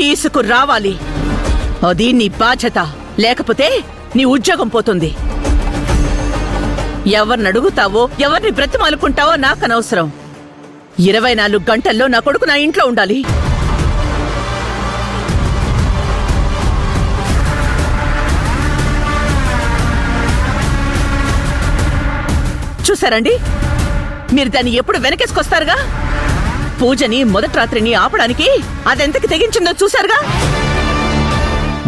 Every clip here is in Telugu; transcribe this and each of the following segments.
తీసుకురావాలి. అది నీ బాధ్యత. లేకపోతే నీ ఉద్యోగం పోతుంది. ఎవరిని అడుగుతావో, ఎవరిని బ్రతిమాలుకుంటావో నాకనవసరం. 24 గంటల్లో నా కొడుకు నా ఇంట్లో ఉండాలి. చూసారండి, మీరు దాన్ని ఎప్పుడు వెనకేసుకొస్తారుగా. పూజని మొదటి రాత్రిని ఆపడానికి అదెంతకి తెగించిందో చూశారుగా.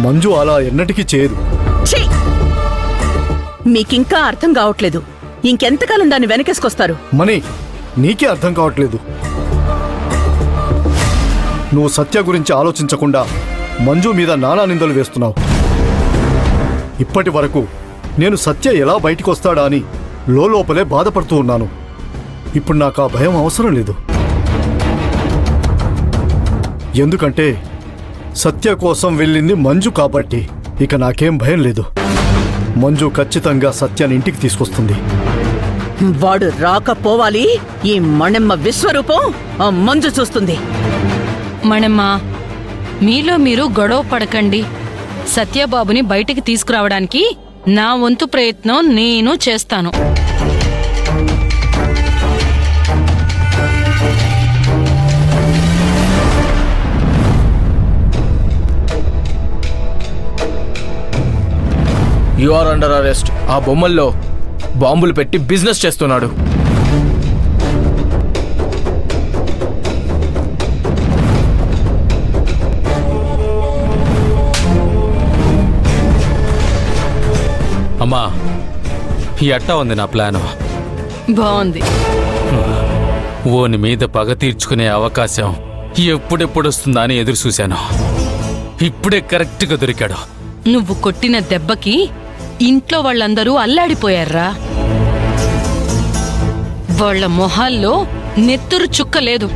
మంజు అలా ఎన్నటికీ చేయదు. ఛీ! మీకింకా అర్థం కావట్లేదు. ఇంకెంతకాలం దాన్ని వెనకేసుకొస్తారు? మనీ, నీకే అర్థం కావట్లేదు. నువ్వు సత్య గురించి ఆలోచించకుండా మంజు మీద నానా నిందలు వేస్తున్నావు. ఇప్పటి వరకు నేను సత్య ఎలా బయటికి వస్తాడా అని లోపలే బాధపడుతూ ఉన్నాను. ఇప్పుడు నాకు ఆ భయం అవసరం లేదు. ఎందుకంటే సత్య కోసం వెళ్ళింది మంజు కాబట్టి ఇక నాకేం భయం లేదు. మంజు ఖచ్చితంగా సత్యాన్ని ఇంటికి తీసుకొస్తుంది. వాడు రాకపోవాలి. ఈ మణెమ్మ విశ్వరూపం ఆ మంజు చూస్తుంది. మణెమ్మ, మీలో మీరు గొడవ పడకండి. సత్యబాబుని బయటికి తీసుకురావడానికి నా వంతు ప్రయత్నం నేను చేస్తాను. You are under arrest. ఆ బొమ్మల్లో బాంబులు పెట్టి బిజినెస్ చేస్తున్నాడు. అమ్మా, ఎట్టా ఉంది నా ప్లాను? బాగుంది. ఓని మీద పగ తీర్చుకునే అవకాశం ఎప్పుడెప్పుడు వస్తుందా అని ఎదురు చూశాను. ఇప్పుడే కరెక్ట్గా దొరికాడు. నువ్వు కొట్టిన దెబ్బకి ఇంట్లో వాళ్ళందరూ అల్లాడిపోయారా. వాళ్ళ మొహాల్లో నెత్తురు చుక్క లేదు.